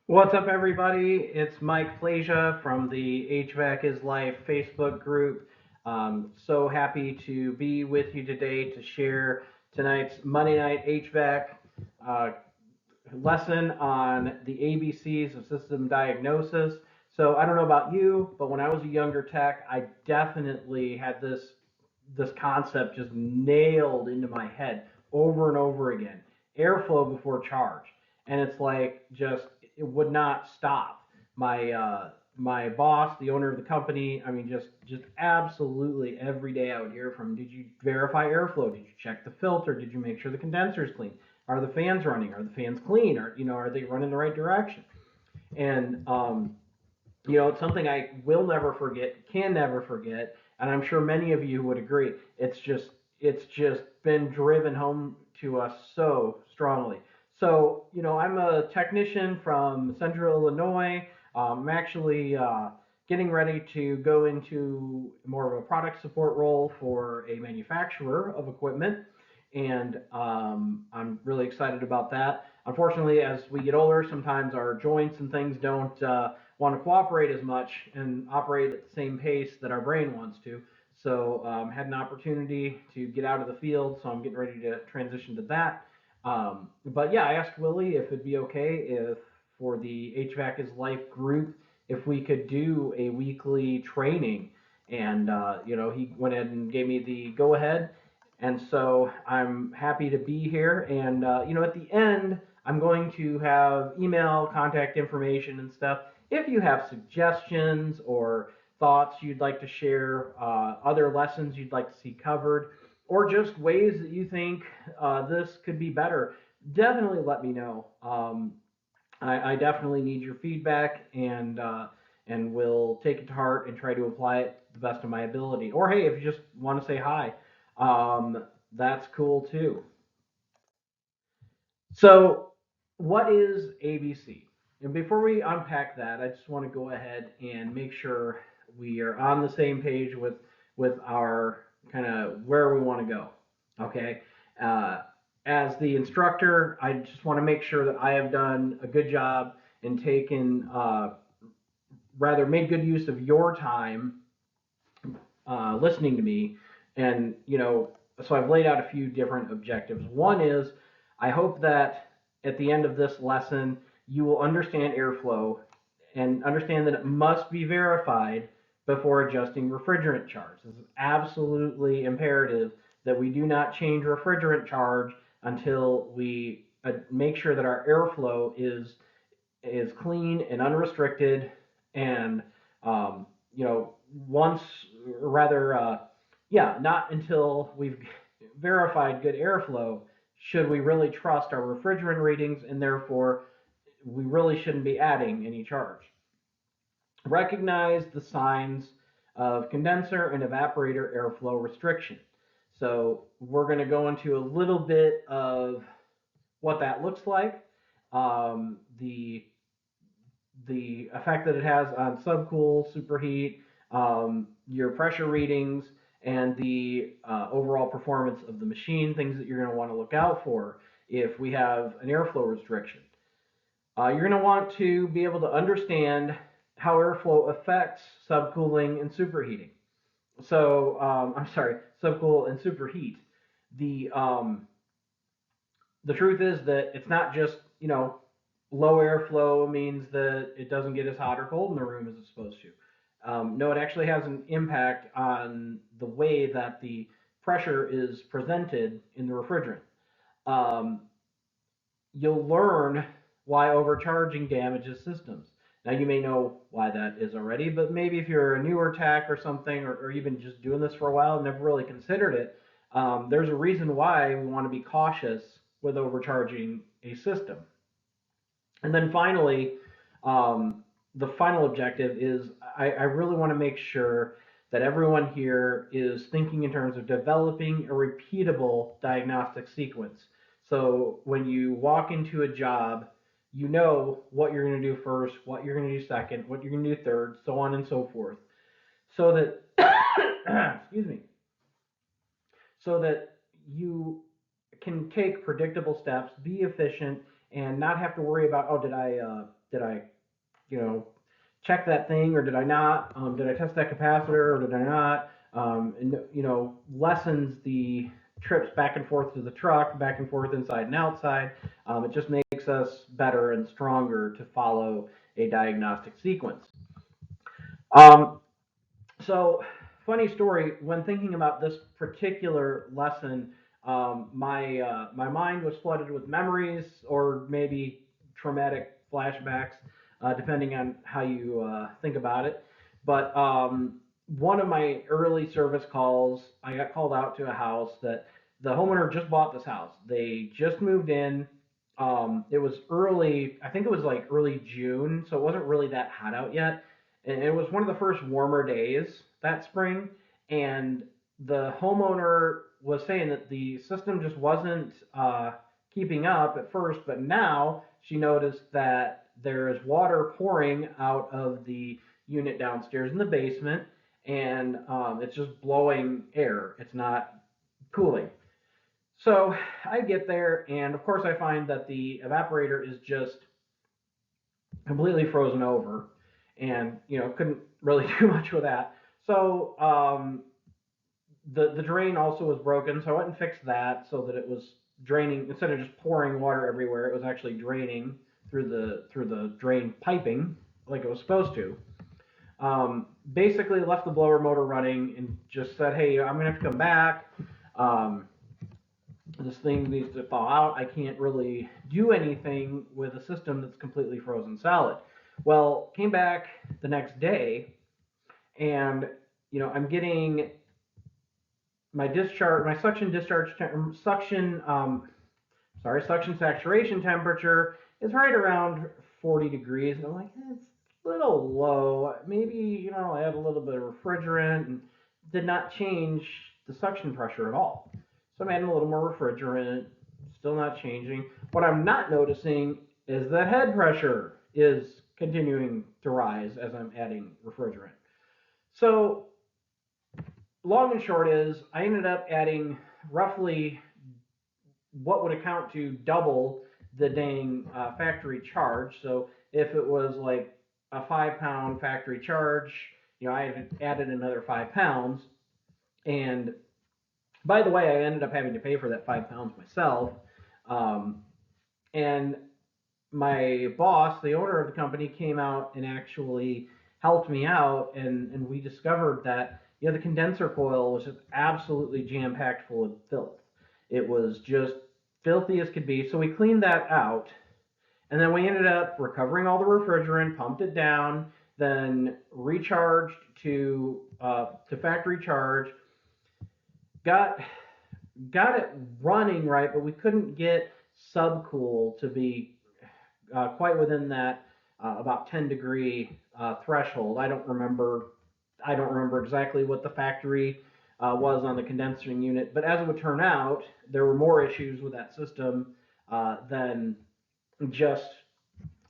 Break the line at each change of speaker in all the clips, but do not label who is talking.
What's up, everybody? It's Mike Flasia from the HVAC is Life Facebook group. So happy to be with you today to share tonight's Monday Night HVAC lesson on the ABCs of system diagnosis. So I don't know about you, but when I was a younger tech, I definitely had this concept just nailed into my head over and over again. Airflow before charge, and it's like just it would not stop. My boss, the owner of the company, I mean, just absolutely every day I would hear from him, did you verify airflow? Did you check the filter? Did you make sure the condenser's clean? Are the fans running? Are the fans clean? Are they running the right direction? And it's something I will never forget, can never forget, and I'm sure many of you would agree. It's just been driven home to us so strongly. So, I'm a technician from Central Illinois. I'm actually getting ready to go into more of a product support role for a manufacturer of equipment, and I'm really excited about that. Unfortunately, as we get older, sometimes our joints and things don't want to cooperate as much and operate at the same pace that our brain wants to. So had an opportunity to get out of the field, so I'm getting ready to transition to that. But yeah, I asked Willie if it'd be okay if for the HVAC is Life group if we could do a weekly training, and he went ahead and gave me the go ahead. And so I'm happy to be here. And at the end, I'm going to have email, contact information, and stuff. If you have suggestions or thoughts you'd like to share, other lessons you'd like to see covered, or just ways that you think this could be better, definitely let me know. I definitely need your feedback, and will take it to heart and try to apply it to the best of my ability. Or hey, if you just want to say hi, that's cool too. So, what is ABC? And before we unpack that, I just want to go ahead and make sure we are on the same page with our kind of where we want to go. Okay. Uh, as the instructor, I just want to make sure that I have done a good job and taken, rather, made good use of your time listening to me. And, so I've laid out a few different objectives. One is I hope that at the end of this lesson, you will understand airflow and understand that it must be verified before adjusting refrigerant charge. This is absolutely imperative that we do not change refrigerant charge until we make sure that our airflow is clean and unrestricted, and um, once rather yeah, not until we've verified good airflow should we really trust our refrigerant readings, and therefore we really shouldn't be adding any charge. Recognize the signs of condenser and evaporator airflow restriction. So we're going to go into a little bit of what that looks like, the effect that it has on subcool, superheat, your pressure readings, and the overall performance of the machine, things that you're going to want to look out for if we have an airflow restriction. You're going to want to be able to understand how airflow affects subcooling and superheating. So, I'm sorry, subcool and superheat. The um, the truth is that it's not just, low airflow means that it doesn't get as hot or cold in the room as it's supposed to. No, it actually has an impact on the way that the pressure is presented in the refrigerant. Um, you'll learn why overcharging damages systems. Now, you may know why that is already, but maybe if you're a newer tech or something, or even just doing this for a while and never really considered it, there's a reason why we want to be cautious with overcharging a system. And then finally, the final objective is I really want to make sure that everyone here is thinking in terms of developing a repeatable diagnostic sequence. So when you walk into a job, you know what you're going to do first, what you're going to do second, what you're going to do third, so on and so forth. So that, excuse me, so that you can take predictable steps, be efficient, and not have to worry about, oh, did I you know, check that thing or did I not? Did I test that capacitor or did I not? And lessens the trips back and forth to the truck, back and forth inside and outside. It just makes us better and stronger to follow a diagnostic sequence. Um, so, funny story. When thinking about this particular lesson, my mind was flooded with memories or maybe traumatic flashbacks, depending on how you think about it. But one of my early service calls, I got called out to a house that the homeowner just bought this house. They just moved in. It was early, I think it was like early June, so it wasn't really that hot out yet, and it was one of the first warmer days that spring, and the homeowner was saying that the system just wasn't keeping up at first, but now she noticed that there is water pouring out of the unit downstairs in the basement, and it's just blowing air. It's not cooling. So I get there, and of course I find that the evaporator is just completely frozen over, and couldn't really do much with that. So the drain also was broken, so I went and fixed that so that it was draining instead of just pouring water everywhere. It was actually draining through the drain piping like it was supposed to. Basically left the blower motor running and just said, hey, I'm gonna have to come back. Um, this thing needs to thaw out. I can't really do anything with a system that's completely frozen solid. Well, came back the next day, and I'm getting my discharge, my suction discharge, suction, suction saturation temperature is right around 40 degrees, and I'm like, it's a little low. Maybe I add a little bit of refrigerant, and did not change the suction pressure at all. So I'm adding a little more refrigerant, still not changing. What I'm not noticing is that head pressure is continuing to rise as I'm adding refrigerant. So long and short is I ended up adding roughly what would account to double the dang factory charge. So if it was like a 5 pound factory charge, I had added another 5 pounds. And by the way, I ended up having to pay for that 5 pounds myself. Um, and my boss, the owner of the company, came out and actually helped me out, and we discovered that the condenser coil was just absolutely jam packed full of filth. It was just filthy as could be. So we cleaned that out, and then we ended up recovering all the refrigerant, pumped it down, then recharged to factory charge, got got it running right, but we couldn't get subcool to be quite within that about 10-degree threshold. I don't remember exactly what the factory was on the condensing unit, but as it would turn out, there were more issues with that system than just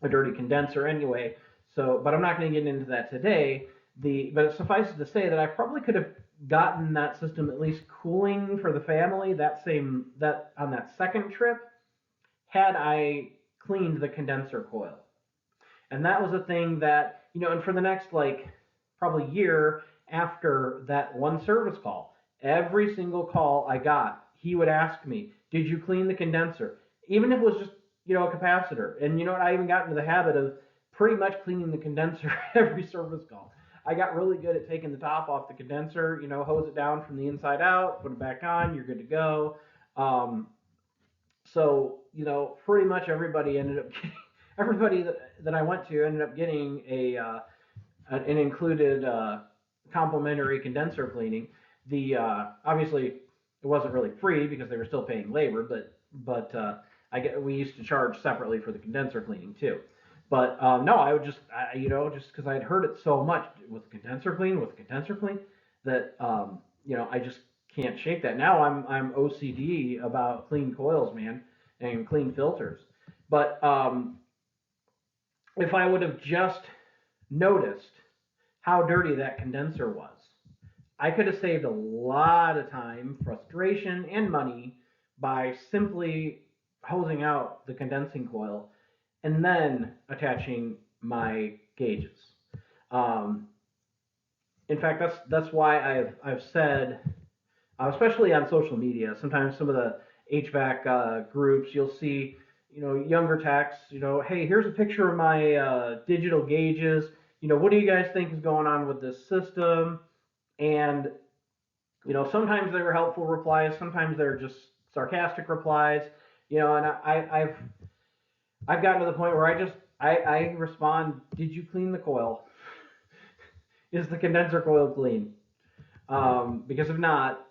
a dirty condenser anyway. So, but I'm not going to get into that today. But it suffices to say that I probably could have gotten that system at least cooling for the family that on that second trip had I cleaned the condenser coil. And that was a thing that, and for the next like probably year after that one service call, every single call I got, he would ask me, did you clean the condenser? Even if it was just, a capacitor. And you know what? I even got into the habit of pretty much cleaning the condenser every service call. I got really good at taking the top off the condenser, hose it down from the inside out, put it back on, you're good to go. So pretty much everybody ended up getting, everybody that I went to ended up getting an included complimentary condenser cleaning. The obviously it wasn't really free because they were still paying labor, but we used to charge separately for the condenser cleaning too. But no, I would just just because I'd heard it so much with condenser clean that I just can't shake that. Now I'm OCD about clean coils, man, and clean filters. But if I would have just noticed how dirty that condenser was, I could have saved a lot of time, frustration, and money by simply hosing out the condensing coil, and then attaching my gauges. Um, in fact, that's why I've said, especially on social media, sometimes some of the HVAC groups, you'll see, younger techs, hey, here's a picture of my digital gauges. What do you guys think is going on with this system? And sometimes they were helpful replies, sometimes they're just sarcastic replies. And I've gotten to the point where I respond, did you clean the coil? Is the condenser coil clean? Because if not,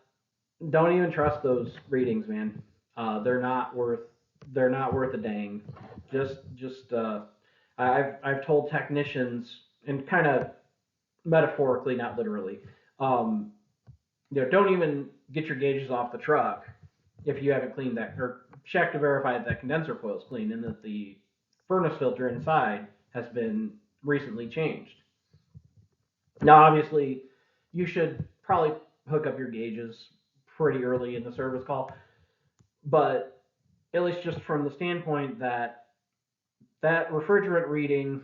don't even trust those readings, man. They're not worth a dang. Just I've told technicians, and kind of metaphorically, not literally, um, don't even get your gauges off the truck if you haven't cleaned that, or check to verify that condenser coil is clean and that the furnace filter inside has been recently changed. Now, obviously, you should probably hook up your gauges pretty early in the service call, but at least just from the standpoint that that refrigerant reading,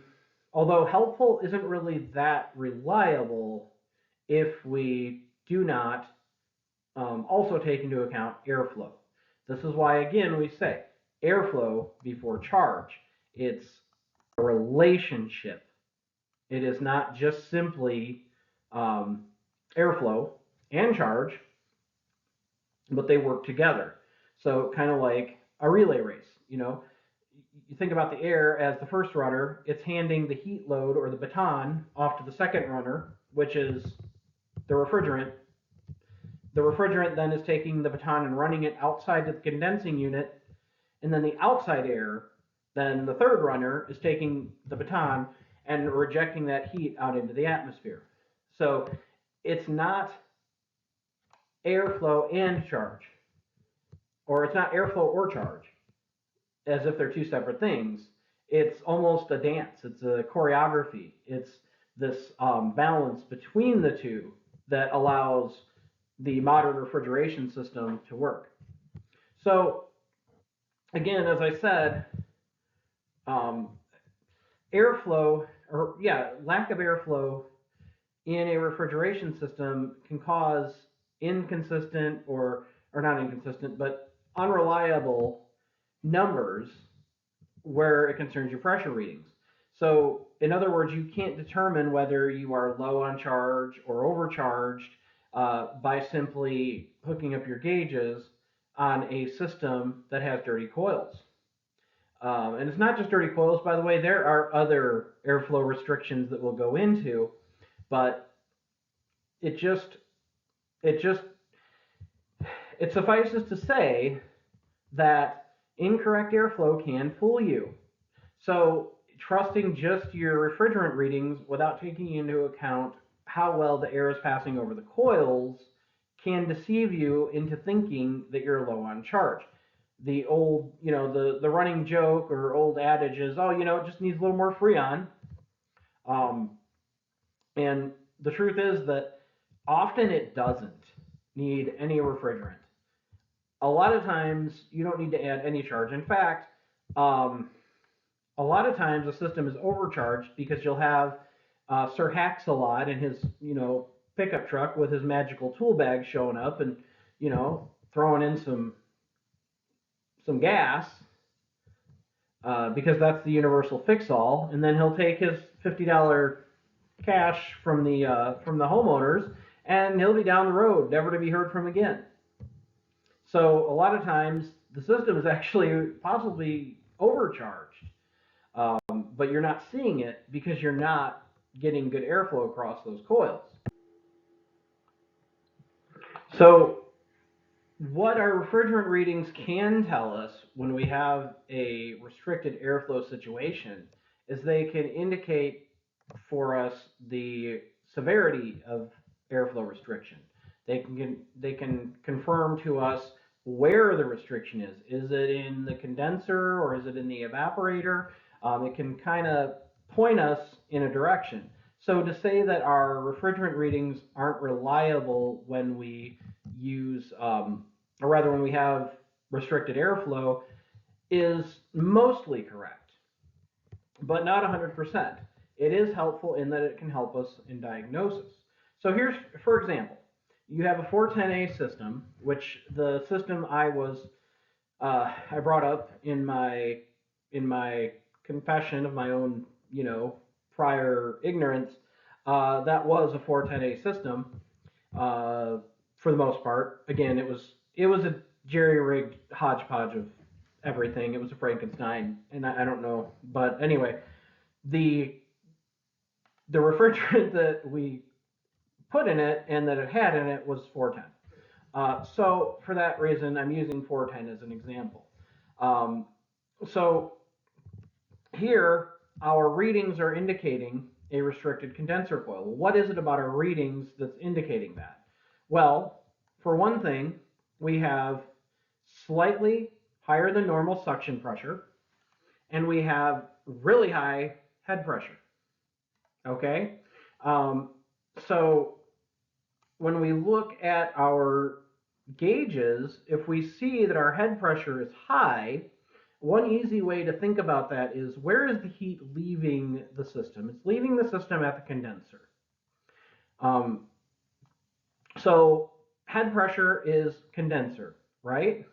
although helpful, isn't really that reliable if we do not also take into account airflow. This is why, again, we say airflow before charge. It's a relationship. It is not just simply airflow and charge, but they work together. So kind of like a relay race, you think about the air as the first runner, it's handing the heat load or the baton off to the second runner, which is the refrigerant. The refrigerant then is taking the baton and running it outside to the condensing unit, and then the outside air, then the third runner is taking the baton and rejecting that heat out into the atmosphere. So it's not airflow and charge, or it's not airflow or charge, as if they're two separate things. It's almost a dance. It's a choreography. It's this balance between the two that allows the modern refrigeration system to work. So again, as I said, um, airflow, or yeah, lack of airflow in a refrigeration system can cause inconsistent, or not inconsistent, but unreliable numbers where it concerns your pressure readings. So in other words, you can't determine whether you are low on charge or overcharged by simply hooking up your gauges on a system that has dirty coils. And it's not just dirty coils, by the way. There are other airflow restrictions that we'll go into, but it just it just it suffices to say that incorrect airflow can fool you. So trusting just your refrigerant readings without taking into account how well the air is passing over the coils can deceive you into thinking that you're low on charge. The old, the running joke or old adage is, oh, it just needs a little more freon. Um, and the truth is that often it doesn't need any refrigerant. A lot of times you don't need to add any charge. In fact, a lot of times a system is overcharged because you'll have Sir Hax-a-Lot in his, pickup truck with his magical tool bag showing up and, throwing in some gas because that's the universal fix-all, and then he'll take his $50 cash from the homeowners, and he'll be down the road, never to be heard from again. So a lot of times the system is actually possibly overcharged, but you're not seeing it because you're not getting good airflow across those coils. So what our refrigerant readings can tell us when we have a restricted airflow situation is they can indicate for us the severity of airflow restriction. They can confirm to us where the restriction is. Is it in the condenser or is it in the evaporator? It can kind of point us in a direction. So to say that our refrigerant readings aren't reliable when we use, or rather when we have restricted airflow, is mostly correct, but not 100%. It is helpful in that it can help us in diagnosis. So here's, for example, you have a 410A system, which the system I brought up in my confession of my own, prior ignorance. That was a 410A system for the most part. Again, it was a jerry-rigged hodgepodge of everything. It was a Frankenstein, and I don't know, but anyway, the the refrigerant that we put in it and that it had in it was 410. So for that reason, I'm using 410 as an example. Um, so here, our readings are indicating a restricted condenser coil. What is it about our readings that's indicating that? Well, for one thing, we have slightly higher than normal suction pressure, and we have really high head pressure. Okay? Um, so when we look at our gauges, if we see that our head pressure is high, one easy way to think about that is, where is the heat leaving the system? It's leaving the system at the condenser. Um, so head pressure is condenser, right?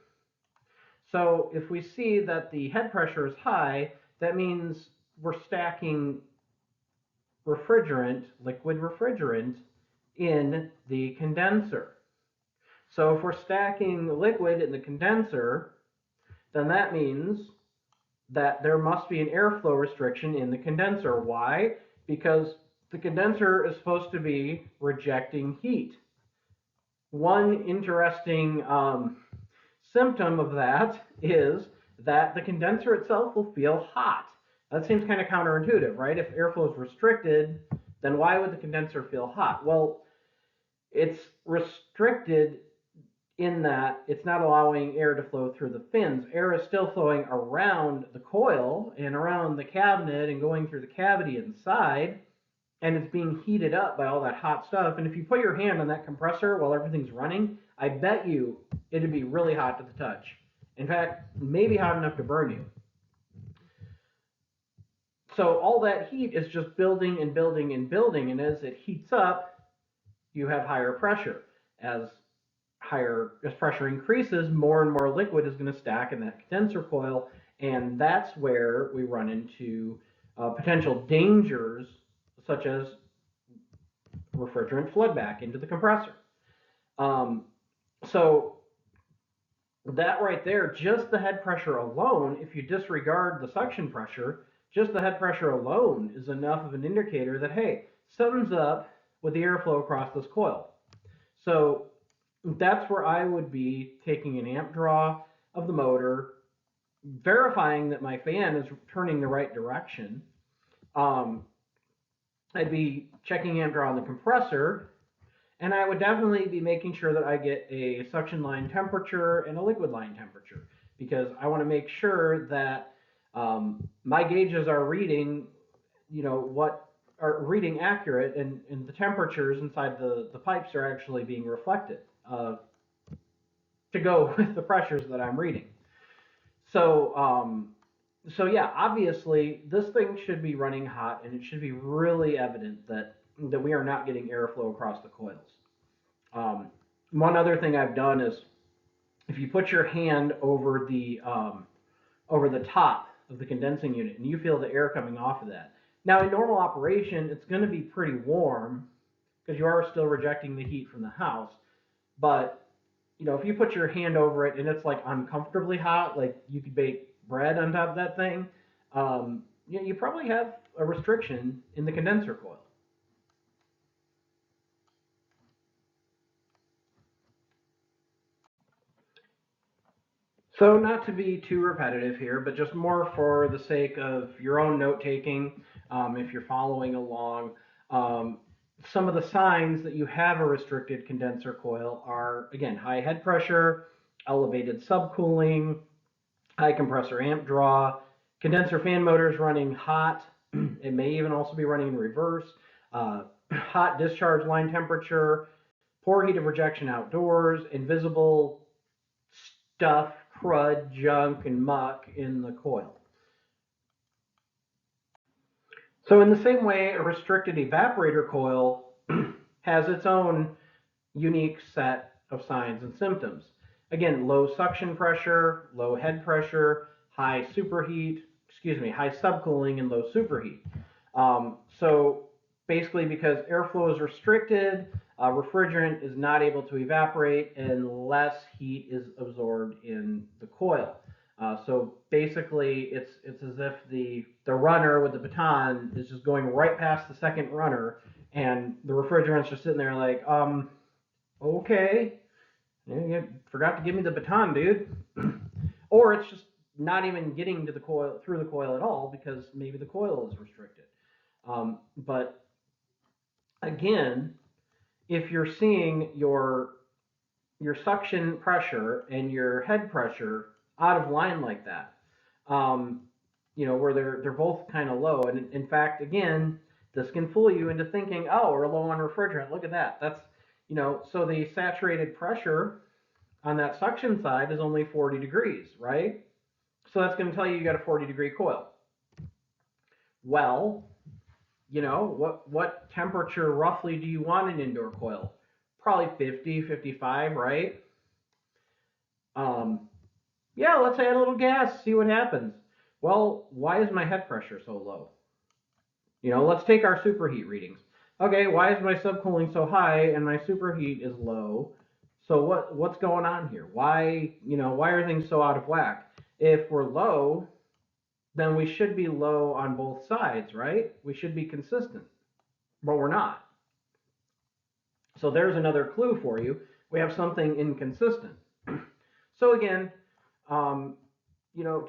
So if we see that the head pressure is high, that means we're stacking refrigerant, liquid refrigerant, in the condenser. So if we're stacking liquid in the condenser, then that means that there must be an airflow restriction in the condenser. Why? Because the condenser is supposed to be rejecting heat. One interesting symptom of that is that the condenser itself will feel hot. That seems kind of counterintuitive, right? If airflow is restricted, then why would the condenser feel hot? Well, it's restricted in that it's not allowing air to flow through the fins. Air is still flowing around the coil and around the cabinet and going through the cavity inside, and it's being heated up by all that hot stuff. And if you put your hand on that compressor while everything's running, I bet you it'd be really hot to the touch. In fact, maybe hot enough to burn you. So all that heat is just building and building and building, and as it heats up, you have higher pressure. As pressure increases, more and more liquid is going to stack in that condenser coil, and that's where we run into potential dangers, such as refrigerant flood back into the compressor. So that right there, just the head pressure alone, if you disregard the suction pressure, just the head pressure alone is enough of an indicator that, hey, something's up with the airflow across this coil. So that's where I would be taking an amp draw of the motor, verifying that my fan is turning the right direction. I'd be checking amp draw on the compressor, and I would definitely be making sure that I get a suction line temperature and a liquid line temperature, because I want to make sure that my gauges are reading, what are reading accurate, and the temperatures inside the pipes are actually being reflected to go with the pressures that I'm reading. So yeah, obviously this thing should be running hot, and it should be really evident that we are not getting airflow across the coils. One other thing I've done is, if you put your hand over the top of the condensing unit and you feel the air coming off of that. Now in normal operation, it's going to be pretty warm because you are still rejecting the heat from the house. But if you put your hand over it and it's like uncomfortably hot, like you could bake bread on top of that thing, you probably have a restriction in the condenser coil. So not to be too repetitive here, but just more for the sake of your own note taking, if you're following along, um, some of the signs that you have a restricted condenser coil are, again, high head pressure, elevated subcooling, high compressor amp draw, condenser fan motors running hot. It may even also be running in reverse. Hot discharge line temperature, poor heat of rejection outdoors, invisible stuff crud, junk, and muck in the coil. So in the same way, a restricted evaporator coil has its own unique set of signs and symptoms. Again, low suction pressure, low head pressure, high superheat, high subcooling and low superheat. So basically because airflow is restricted, refrigerant is not able to evaporate and less heat is absorbed in the coil. So basically it's as if the runner with the baton is just going right past the second runner and the refrigerant's just sitting there like, okay, you forgot to give me the baton, dude. Or it's just not even getting to the coil through the coil at all because maybe the coil is restricted. But again, if you're seeing your suction pressure and your head pressure out of line like that, where they're both kind of low, and in fact, again, this can fool you into thinking, oh, we're low on refrigerant. Look at that. That's so the saturated pressure on that suction side is only 40 degrees, right? So that's going to tell you got a 40-degree coil. Well, what temperature roughly do you want an indoor coil? Probably 50, 55, right? Yeah, let's add a little gas, see what happens. Well, why is my head pressure so low? Let's take our superheat readings. Okay, why is my subcooling so high and my superheat is low? So what's going on here? Why are things so out of whack? If we're low, then we should be low on both sides, right? We should be consistent, but we're not. So there's another clue for you. We have something inconsistent. So again,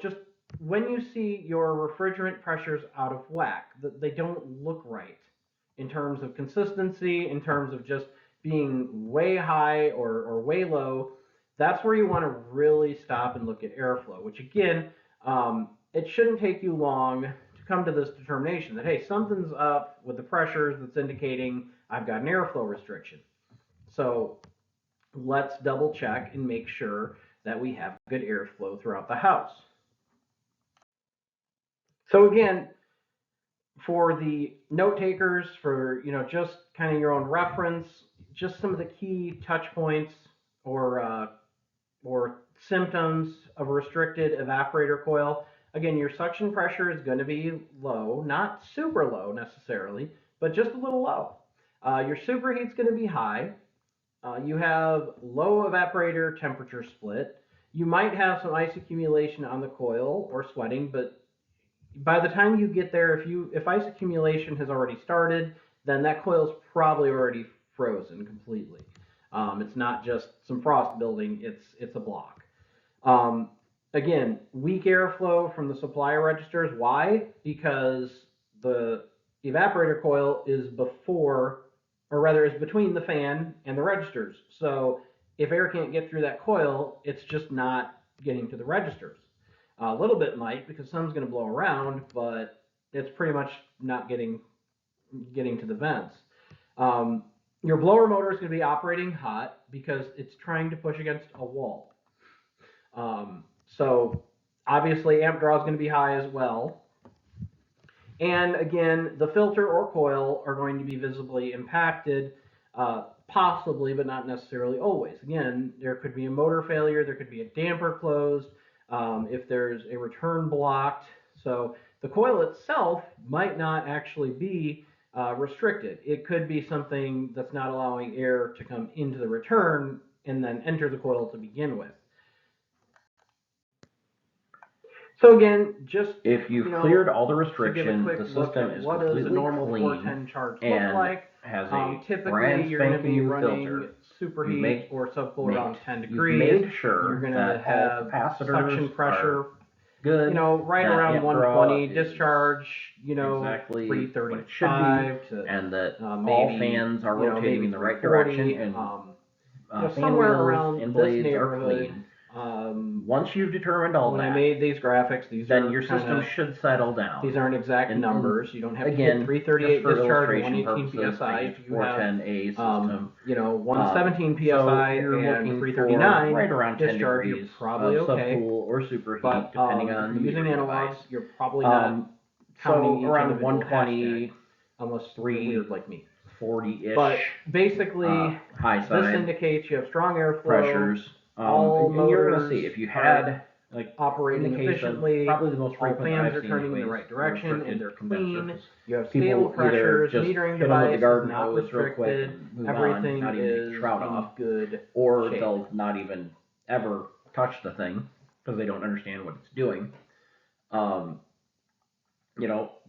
just when you see your refrigerant pressures out of whack, they don't look right in terms of consistency, in terms of just being way high or way low, that's where you want to really stop and look at airflow, which again, it shouldn't take you long to come to this determination that, hey, something's up with the pressures that's indicating I've got an airflow restriction. So let's double check and make sure that we have good airflow throughout the house. So again, for the note takers, for just kind of your own reference, just some of the key touch points or symptoms of a restricted evaporator coil. Again, your suction pressure is going to be low, not super low necessarily, but just a little low. Your superheat's going to be high. You have low evaporator temperature split. You might have some ice accumulation on the coil or sweating, but by the time you get there, if ice accumulation has already started, then that coil is probably already frozen completely. It's not just some frost building; it's a block. Again, weak airflow from the supplier registers. Why? Because the evaporator coil is between the fan and the registers. So if air can't get through that coil, it's just not getting to the registers. A little bit might because some's going to blow around, but it's pretty much not getting to the vents. Your blower motor is going to be operating hot because it's trying to push against a wall. So obviously amp draw is going to be high as well. And again, the filter or coil are going to be visibly impacted, possibly, but not necessarily always. Again, there could be a motor failure, there could be a damper closed, if there's a return blocked. So the coil itself might not actually be restricted. It could be something that's not allowing air to come into the return and then enter the coil to begin with. So again, just
if you've cleared all the restrictions, the
system
is
what
completely
does a normal
clean
410 charge
and
look like?
has a
Typically,
brand
you're going to be
new
running
filter.
superheat or subcool around 10 degrees.
You've made sure
you're going
that
to have
all capacitors
suction pressure,
good.
right around 120 discharge,
exactly
335 to
and that
maybe,
all fans are rotating in the right direction and
somewhere around
and
this
blades are
neighborhood.
clean. Once you've determined all
when
that,
I made these graphics,
then your system should settle down.
These aren't exact numbers. You don't have
again,
to hit 338
just for
discharge or
illustration
118
purposes,
psi.
I use
If you have
410A system.
117
So
psi
you're
and
looking for
339
right around 10
discharge, you're
degrees
probably
of
okay.
subcool or superheat,
But
depending on
if
the
you're using
metering
analogs,
device.
you're probably not counting
So
each
around
individual
120,
hashtag, unless you're weird like me.
40-ish.
But basically,
high
this
side
indicates you have strong airflow.
pressures.
All
and you're gonna
motors
see if you had
like operating
in the case
efficiently.
Of probably the most
all
frequent
fans
I've
are
seen
turning in the
anyways,
right direction and they're clean. You have
People
stable pressures.
just
Metering
hit 'em with the
device
garden
is not
hose real quick
restricted.
and move
Everything
on, not even take
is
the shroud
in
off,
good
or
shape.
they'll not even ever touch the thing because they don't understand what it's doing.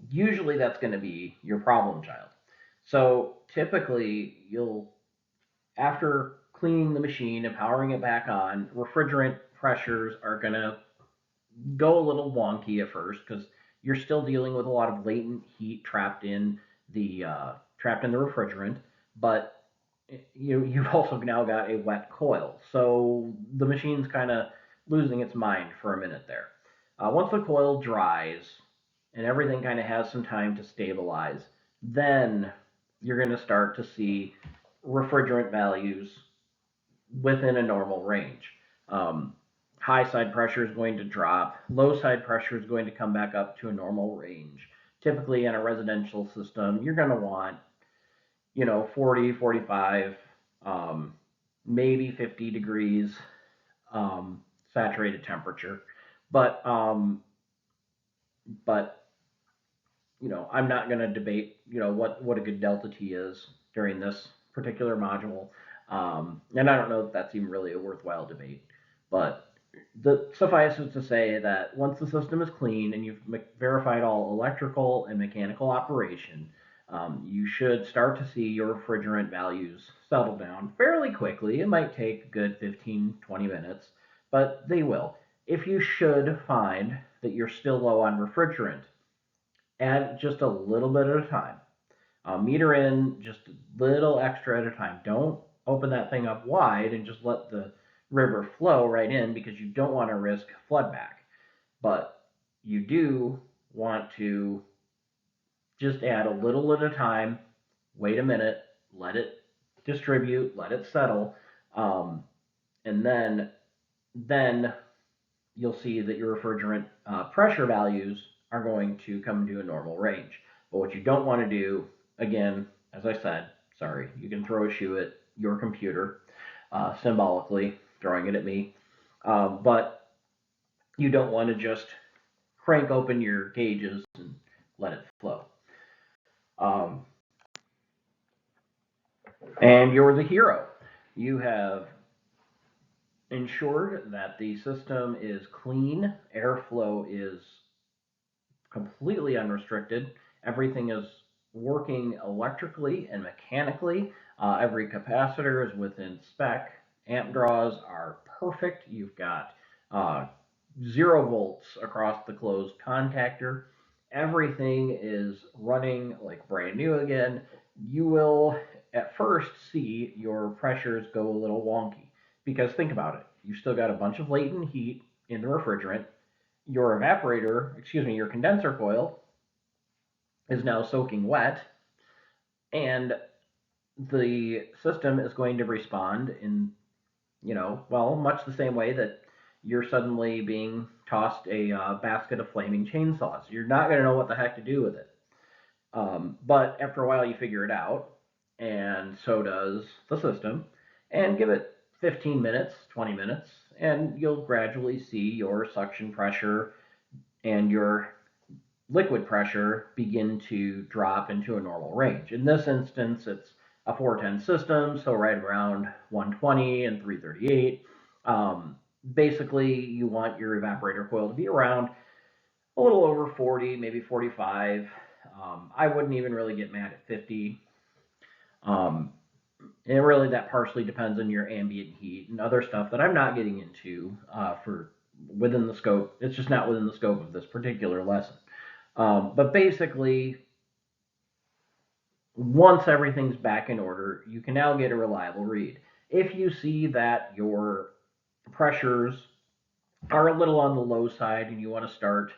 Usually that's going to be your problem child. So typically after cleaning the machine and powering it back on, refrigerant pressures are going to go a little wonky at first because you're still dealing with a lot of latent heat trapped in the refrigerant, but you've also now got a wet coil, so the machine's kind of losing its mind for a minute there. Once the coil dries and everything kind of has some time to stabilize, then you're going to start to see refrigerant values within a normal range. High side pressure is going to drop. Low side pressure is going to come back up to a normal range. Typically in a residential system, you're going to want, 40, 45, maybe 50 degrees saturated temperature. But I'm not going to debate, what a good delta T is during this particular module. And I don't know if that's even really a worthwhile debate. But suffice it to say that once the system is clean and you've verified all electrical and mechanical operation, you should start to see your refrigerant values settle down fairly quickly. It might take a good 15, 20 minutes, but they will. If you should find that you're still low on refrigerant, add just a little bit at a time. Meter in just a little extra at a time. Don't open that thing up wide and just let the river flow right in because you don't want to risk flood back. But you do want to just add a little at a time, wait a minute, let it distribute, let it settle, and then you'll see that your refrigerant pressure values are going to come to a normal range. But what you don't want to do, again, as I said, sorry, you can throw a shoe at your computer, symbolically throwing it at me, but you don't want to just crank open your gauges and let it flow. And you're the hero. You have ensured that the system is clean, airflow is completely unrestricted. Everything is working electrically and mechanically. Every capacitor is within spec. Amp draws are perfect. You've got 0 volts across the closed contactor. Everything is running like brand new again. You will at first see your pressures go a little wonky because think about it. You've still got a bunch of latent heat in the refrigerant. Your your condenser coil is now soaking wet, and the system is going to respond in, much the same way that you're suddenly being tossed a basket of flaming chainsaws. You're not going to know what the heck to do with it. But after a while, you figure it out, and so does the system. And give it 15 minutes, 20 minutes, and you'll gradually see your suction pressure and your liquid pressure begin to drop into a normal range. In this instance, it's a 410 system, so right around 120 and 338. Basically, you want your evaporator coil to be around a little over 40, maybe 45. I wouldn't even really get mad at 50. And really, that partially depends on your ambient heat and other stuff that I'm not getting into for within the scope. It's just not within the scope of this particular lesson. But basically, once everything's back in order, you can now get a reliable read. If you see that your pressures are a little on the low side and you want to start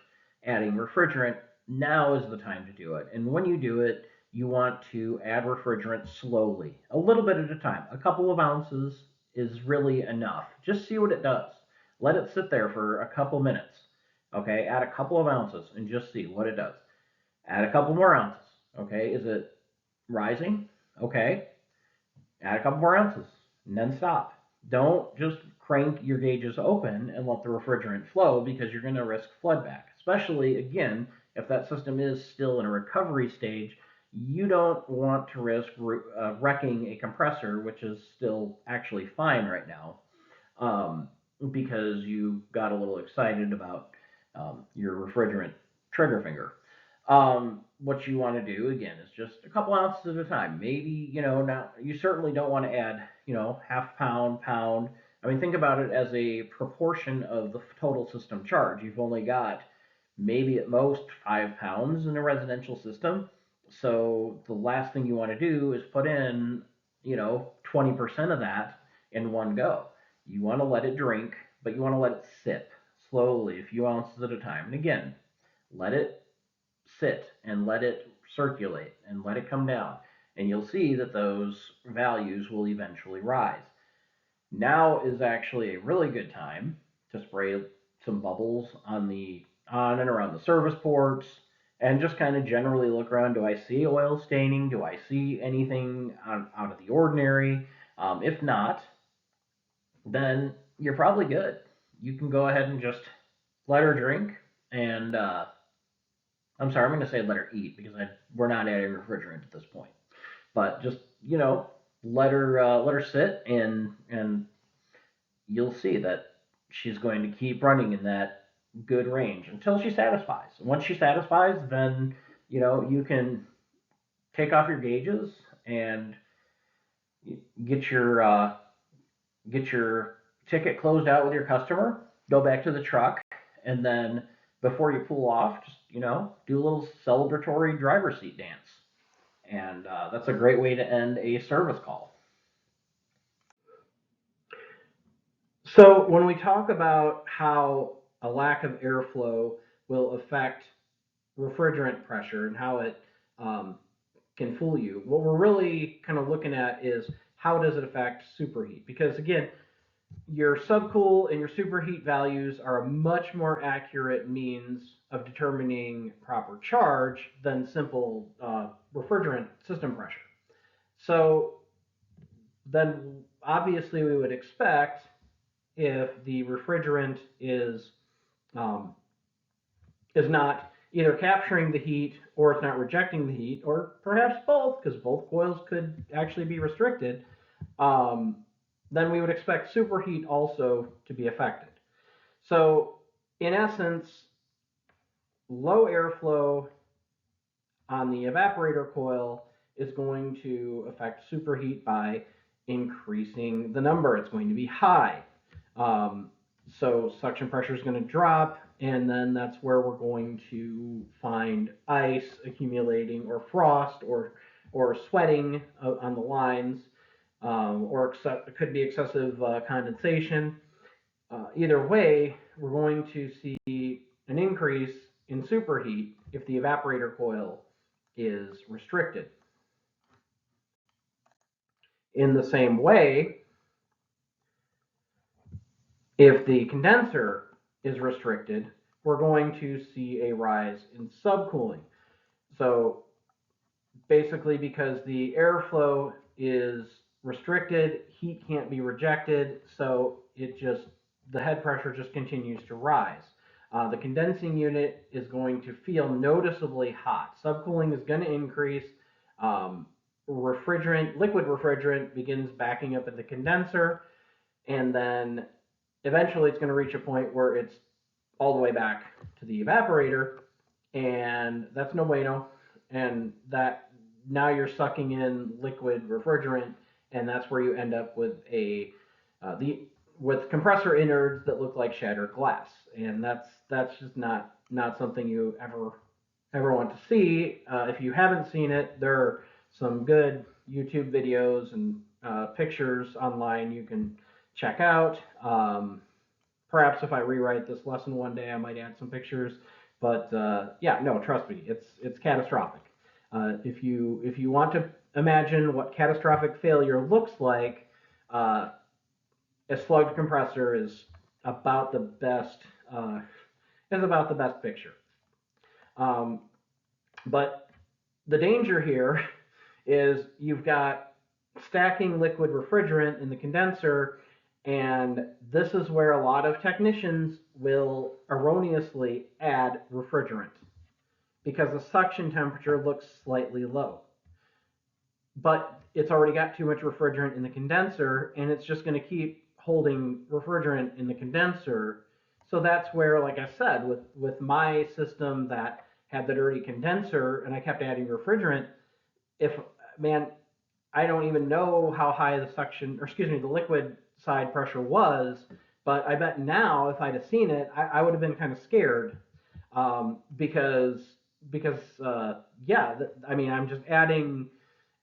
adding refrigerant, now is the time to do it. And when you do it, you want to add refrigerant slowly, a little bit at a time. A couple of ounces is really enough. Just see what it does. Let it sit there for a couple minutes. Okay, add a couple of ounces and just see what it does. Add a couple more ounces. Okay, is it rising? Okay, add a couple more ounces and then stop. Don't just crank your gauges open and let the refrigerant flow because you're going to risk flood back. Especially, again, if that system is still in a recovery stage, you don't want to risk wrecking a compressor, which is still actually fine right now, because you got a little excited about your refrigerant trigger finger. What you want to do again is just a couple ounces at a time. Maybe, now you certainly don't want to add, half pound, pound. I mean, think about it as a proportion of the total system charge. You've only got maybe at most 5 pounds in a residential system. So the last thing you want to do is put in, 20% of that in one go. You want to let it drink, but you want to let it sit slowly, a few ounces at a time. And again, let it sit and let it circulate and let it come down. And you'll see that those values will eventually rise. Now is actually a really good time to spray some bubbles on and around the service ports and just kind of generally look around. Do I see oil staining? Do I see anything out of the ordinary? If not, then you're probably good. You can go ahead and just let her drink and I'm sorry, I'm going to say let her eat because we're not adding refrigerant at this point. But just let her sit and you'll see that she's going to keep running in that good range until she satisfies. Once she satisfies, then you can take off your gauges and get your uh, get your ticket closed out with your customer. Go back to the truck, and then before you pull off, just do a little celebratory driver's seat dance, and that's a great way to end a service call.
So when we talk about how a lack of airflow will affect refrigerant pressure and how it um, can fool you, what we're really kind of looking at is how does it affect superheat? Because again, your subcool and your superheat values are a much more accurate means of determining proper charge than simple refrigerant system pressure. So then obviously we would expect if the refrigerant um, is not either capturing the heat or it's not rejecting the heat, or perhaps both, because both coils could actually be restricted, um, then we would expect superheat also to be affected. So, in essence, low airflow on the evaporator coil is going to affect superheat by increasing the number. It's going to be high. Um, so suction pressure is going to drop, and then that's where we're going to find ice accumulating, or frost, or sweating on the lines, or it could be excessive condensation. Either way, we're going to see an increase in superheat if the evaporator coil is restricted. In the same way, if the condenser is restricted, we're going to see a rise in subcooling. So basically, because the airflow is restricted, heat can't be rejected, so the head pressure just continues to rise. The condensing unit is going to feel noticeably hot. Subcooling is going to increase. Um, liquid refrigerant begins backing up at the condenser, and then eventually it's going to reach a point where it's all the way back to the evaporator, and that's no bueno. And that now you're sucking in liquid refrigerant, and that's where you end up with the with compressor innards that look like shattered glass, and that's just not something you ever want to see. If you haven't seen it, there are some good YouTube videos and pictures online you can check out. Perhaps if I rewrite this lesson one day, I might add some pictures. But yeah, no, trust me, it's catastrophic. If you want to imagine what catastrophic failure looks like, uh, a slugged compressor about the best uh, is about the best picture. Um, but the danger here is you've got stacking liquid refrigerant in the condenser, and this is where a lot of technicians will erroneously add refrigerant because the suction temperature looks slightly low. But it's already got too much refrigerant in the condenser, and it's just going to keep holding refrigerant in the condenser. So that's where, like I said, with my system that had the dirty condenser and I kept adding refrigerant, if man, I don't even know how high the suction, or excuse me, the liquid side pressure was, but I bet now if I'd have seen it, I would have been kind of scared, because yeah, I mean, I'm just adding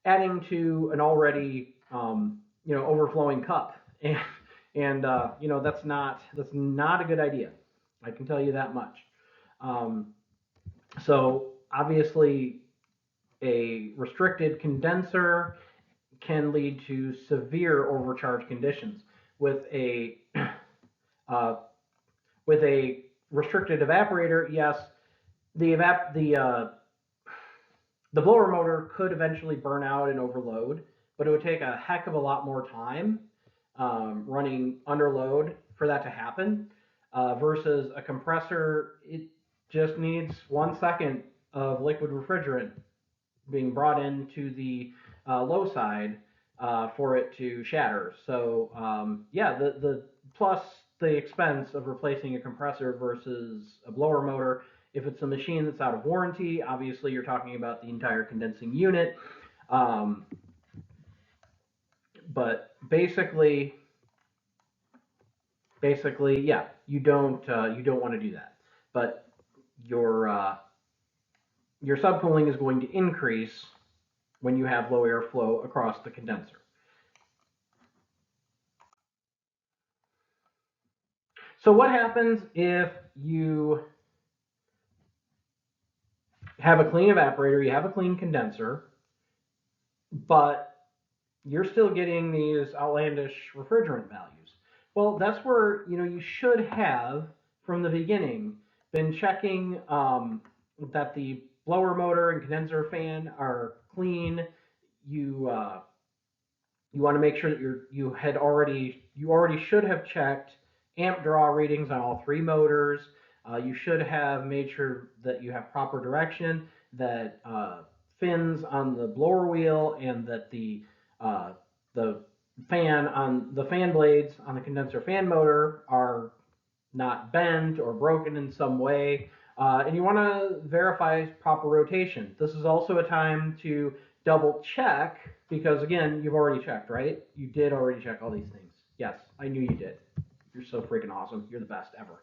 to an already overflowing cup, and that's not a good idea. I can tell you that much. Um, so obviously, a restricted condenser can lead to severe overcharge conditions. With a uh, with a restricted evaporator, yes, the evap the blower motor could eventually burn out and overload, but it would take a heck of a lot more time running under load for that to happen, versus a compressor. It just needs 1 second of liquid refrigerant being brought into the low side for it to shatter. So yeah, the plus the expense of replacing a compressor versus a blower motor. If it's a machine that's out of warranty, obviously you're talking about the entire condensing unit. Um, but basically, yeah, you don't want to do that. But your uh, your subcooling is going to increase when you have low airflow across the condenser. So what happens if you have a clean evaporator, you have a clean condenser, but you're still getting these outlandish refrigerant values? Well, that's where you should have from the beginning been checking that the blower motor and condenser fan are clean. You uh, you want to make sure that you already should have checked amp draw readings on all three motors. You should have made sure that you have proper direction, that fins on the blower wheel, and that the fan blades on the condenser fan motor are not bent or broken in some way. And you want to verify proper rotation. This is also a time to double check because, again, you've already checked, right? You did already check all these things. Yes, I knew you did. You're so freaking awesome. You're the best ever.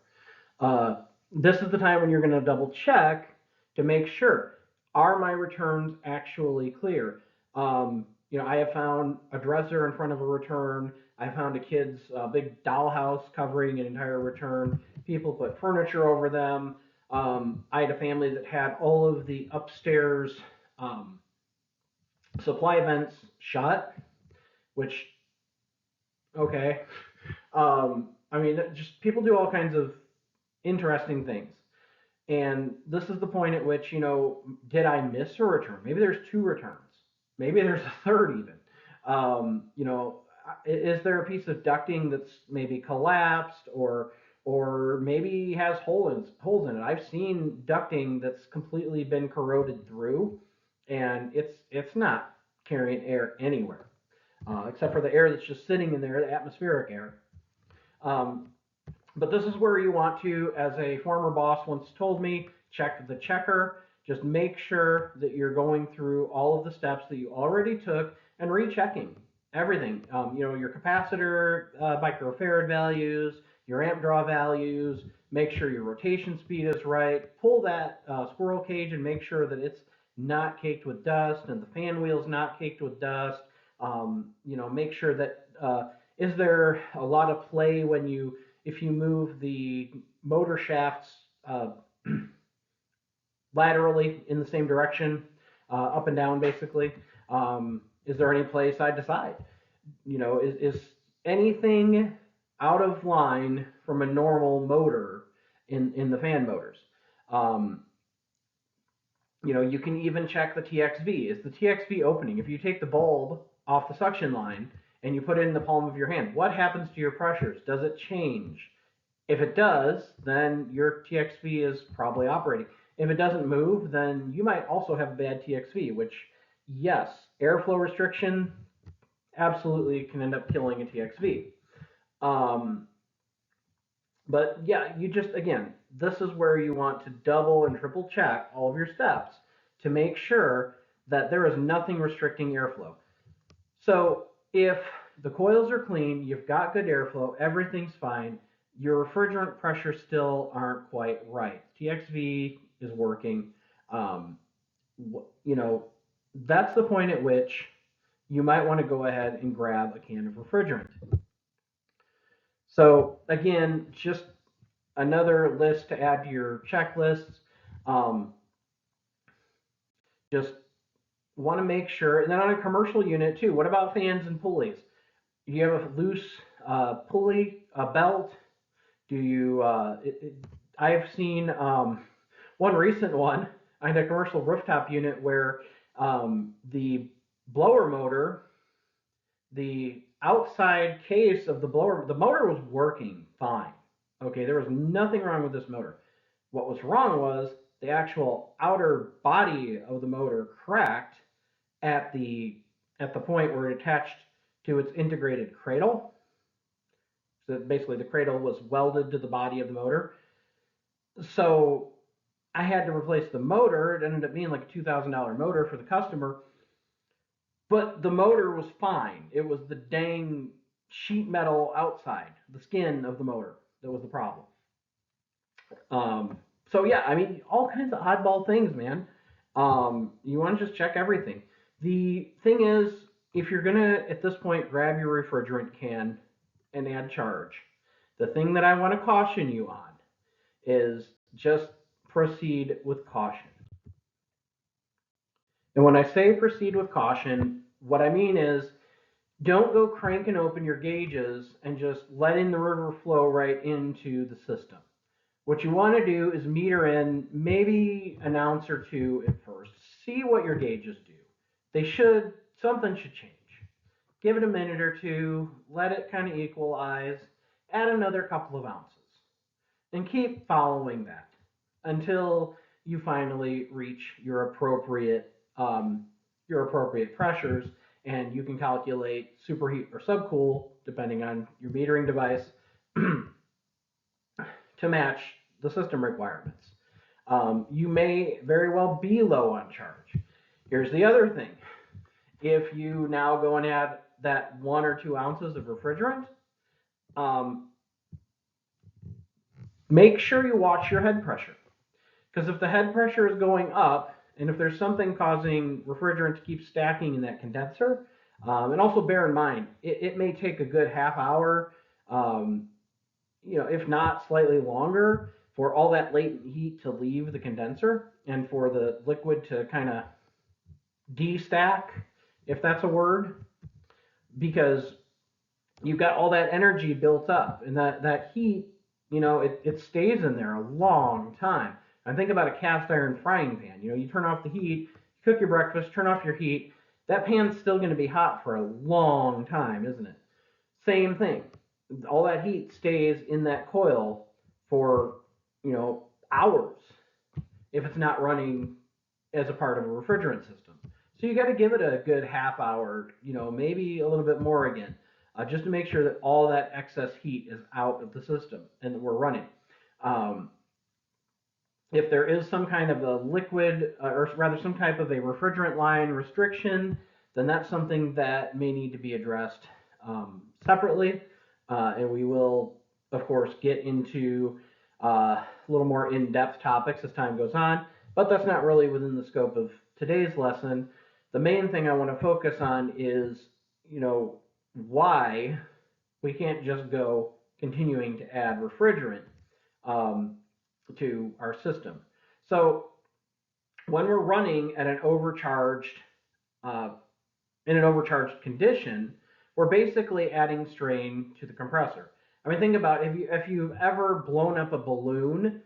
This is the time when you're going to double check to make sure, are my returns actually clear? I have found a dresser in front of a return. I found a kid's big dollhouse covering an entire return. People put furniture over them. I had a family that had all of the upstairs um, supply vents shut, which, okay. I mean, just people do all kinds of interesting things. And this is the point at which, did I miss a return? Maybe there's two returns. Maybe there's a third even. Is there a piece of ducting that's maybe collapsed, or maybe has holes in it? I've seen ducting that's completely been corroded through, and it's not carrying air anywhere, except for the air that's just sitting in there, the atmospheric air. Um, but this is where you want to, as a former boss once told me, check the checker. Just make sure that you're going through all of the steps that you already took and rechecking everything. Your capacitor microfarad values, your amp draw values. Make sure your rotation speed is right. Pull that squirrel cage and make sure that it's not caked with dust and the fan wheel's not caked with dust. Make sure that Is there a lot of play when if you move the motor shafts uh, laterally in the same direction, up and down basically? Is there any play side to side? Is anything out of line from a normal motor in the fan motors? Um, you can even check the TXV. Is the TXV opening? If you take the bulb off the suction line and you put it in the palm of your hand, what happens to your pressures? Does it change? If it does, then your TXV is probably operating. If it doesn't move, then you might also have a bad TXV, which, yes, airflow restriction absolutely can end up killing a TXV. But yeah, again, this is where you want to double and triple check all of your steps to make sure that there is nothing restricting airflow. So if the coils are clean, you've got good airflow, everything's fine, your refrigerant pressures still aren't quite right. TXV is working. Um, you know, that's the point at which you might want to go ahead and grab a can of refrigerant. So again, just another list to add to your checklists. Um, just want to make sure, and then on a commercial unit too, what about fans and pulleys? Do you have a loose pulley, a belt? Do you, I've seen one recent one. I had a commercial rooftop unit where the blower motor, the outside case of the blower, the motor was working fine. Okay, there was nothing wrong with this motor. What was wrong was the actual outer body of the motor cracked at the point where it attached to its integrated cradle. So basically, the cradle was welded to the body of the motor. So I had to replace the motor. It ended up being like a $2,000 motor for the customer, but the motor was fine. It was the dang sheet metal outside, the skin of the motor, that was the problem. So yeah, I mean, all kinds of oddball things, man. You want to just check everything. The thing is, if you're gonna at this point grab your refrigerant can and add charge, the thing that I want to caution you on is just proceed with caution. And when I say proceed with caution, what I mean is don't go cranking open your gauges and just letting the river flow right into the system. What you want to do is meter in maybe an ounce or two at first. See what your gauges do. Something should change. Give it a minute or two, let it kind of equalize, add another couple of ounces, and keep following that until you finally reach your appropriate pressures, and you can calculate superheat or subcool depending on your metering device to match the system requirements. You may very well be low on charge. Here's the other thing. If you now go and add that 1 or 2 ounces of refrigerant, make sure you watch your head pressure. Because if the head pressure is going up, and if there's something causing refrigerant to keep stacking in that condenser, and also bear in mind, it may take a good half hour, if not slightly longer, for all that latent heat to leave the condenser and for the liquid to kind of de-stack, if that's a word, because you've got all that energy built up, and that heat, it stays in there a long time. And think about a cast iron frying pan. You turn off the heat, cook your breakfast, turn off your heat. That pan's still going to be hot for a long time, isn't it? Same thing. All that heat stays in that coil for, hours if it's not running as a part of a refrigerant system. So you got to give it a good half hour, maybe a little bit more again, just to make sure that all that excess heat is out of the system and that we're running. If there is some kind of a liquid, or rather some type of a refrigerant line restriction, then that's something that may need to be addressed separately. And we will, of course, get into a little more in-depth topics as time goes on, but that's not really within the scope of today's lesson. The main thing I want to focus on is, why We can't just go continuing to add refrigerant um, to our system. So when we're running at an overcharged uh, in an overcharged condition, we're basically adding strain to the compressor. I mean, think about if you've ever blown up a balloon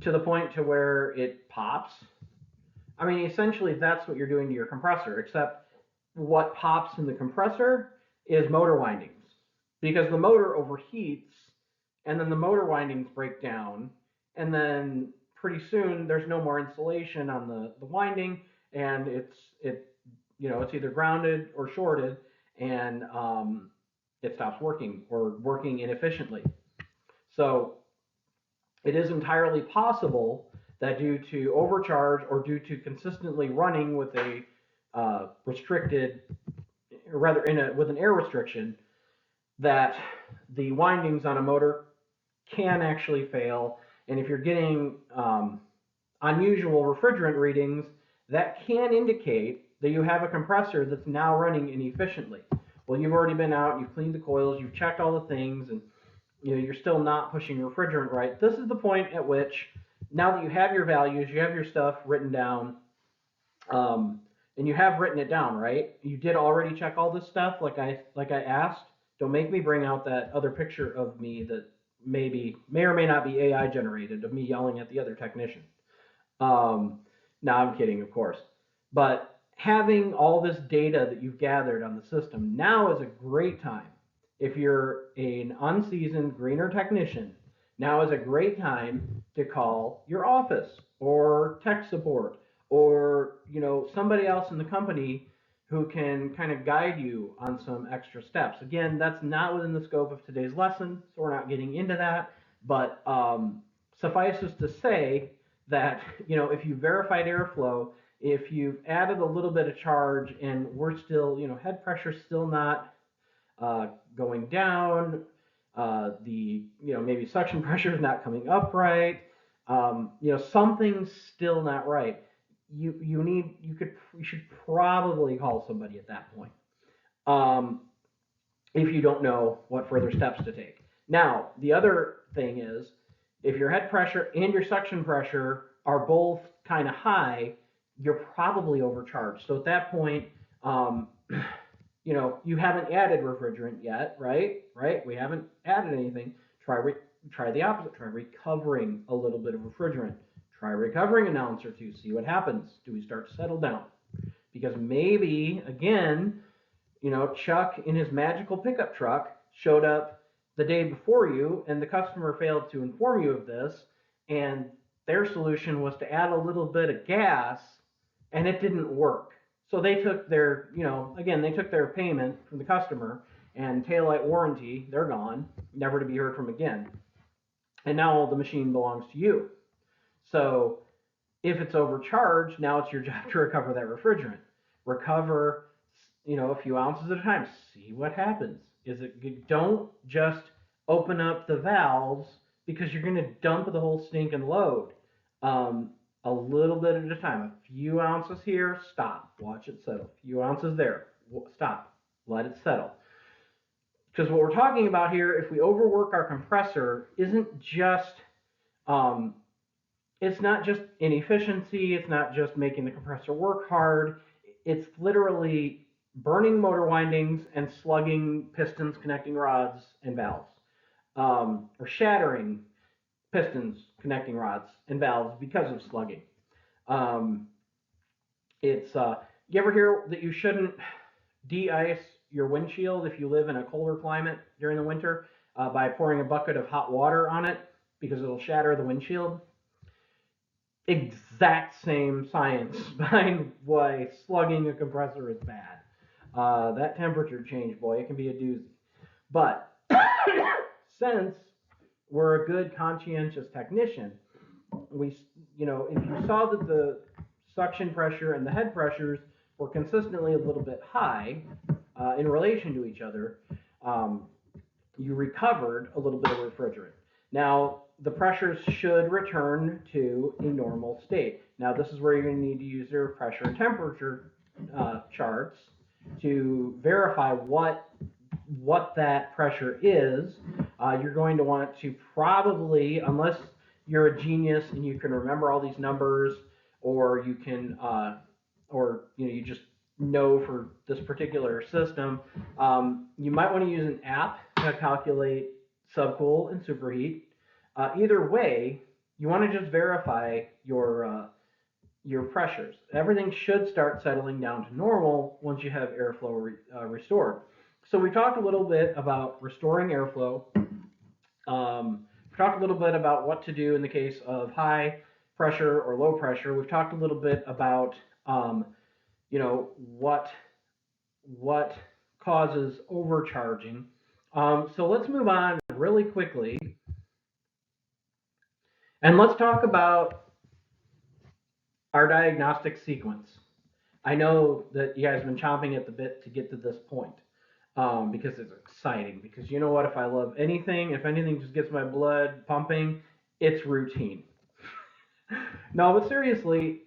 to the point to where it pops. I mean, essentially that's what you're doing to your compressor, except what pops in the compressor is motor windings because the motor overheats and then the motor windings break down and then pretty soon there's no more insulation on the winding and it's either grounded or shorted and it stops working or working inefficiently. So it is entirely possible that due to overcharge or due to consistently running with a restricted, or rather with an air restriction, that the windings on a motor can actually fail. And if you're getting unusual refrigerant readings, that can indicate that you have a compressor that's now running inefficiently. Well, you've already been out, you've cleaned the coils, you've checked all the things, and you're still not pushing refrigerant right. This is the point at which, now that you have your values, you have your stuff written down, and you have written it down, right? You did already check all this stuff, like I asked. Don't make me bring out that other picture of me that may or may not be AI generated of me yelling at the other technician. Um, no, I'm kidding, of course. But having all this data that you've gathered on the system now is a great time. If you're an unseasoned greener technician, now is a great time to call your office or tech support or somebody else in the company who can kind of guide you on some extra steps. Again, that's not within the scope of today's lesson, so we're not getting into that. But suffices to say that if you verified airflow, if you've added a little bit of charge and we're still head pressure still not going down, the maybe suction pressure is not coming up right, something's still not right. You should probably call somebody at that point. Um, if you don't know what further steps to take. Now, the other thing is, if your head pressure and your suction pressure are both kind of high, you're probably overcharged. So at that point, you haven't added refrigerant yet, right? Right? We haven't added anything. Try the opposite. Try recovering a little bit of refrigerant. Try recovering an ounce or two. See what happens. Do we start to settle down? Because maybe again, Chuck in his magical pickup truck showed up the day before you, and the customer failed to inform you of this, and their solution was to add a little bit of gas, and it didn't work. So they took they took their payment from the customer and taillight warranty, they're gone, never to be heard from again. And now the machine belongs to you. So if it's overcharged, now it's your job to recover that refrigerant. Recover, a few ounces at a time. See what happens. Don't just open up the valves because you're going to dump the whole stinking load. A little bit at a time. A few ounces here, stop. Watch it settle. A few ounces there, stop. Let it settle. Because what we're talking about here, if we overwork our compressor, um, it's not just inefficiency, it's not just making the compressor work hard, it's literally burning motor windings and slugging pistons, connecting rods, and valves, or shattering pistons, connecting rods, and valves because of slugging. Um, you ever hear that you shouldn't de-ice your windshield if you live in a colder climate during the winter by pouring a bucket of hot water on it because it'll shatter the windshield? Exact same science behind why slugging a compressor is bad. That temperature change, boy, it can be a doozy. But since we're a good conscientious technician, if you saw that the suction pressure and the head pressures were consistently a little bit high in relation to each other, you recovered a little bit of refrigerant. Now, the pressures should return to a normal state. Now, this is where you're going to need to use your pressure and temperature charts to verify what what that pressure is, you're going to want to probably, unless you're a genius and you can remember all these numbers, or you can, or you just know for this particular system, you might want to use an app to calculate subcool and superheat. Either way, you want to just verify your pressures. Everything should start settling down to normal once you have airflow restored. So we talked a little bit about restoring airflow. We talked a little bit about what to do in the case of high pressure or low pressure. We've talked a little bit about what causes overcharging. So let's move on really quickly, and let's talk about our diagnostic sequence. I know that you guys have been chomping at the bit to get to this point, because it's exciting. Because you know what? If I love anything, if anything just gets my blood pumping, it's routine. No, but seriously,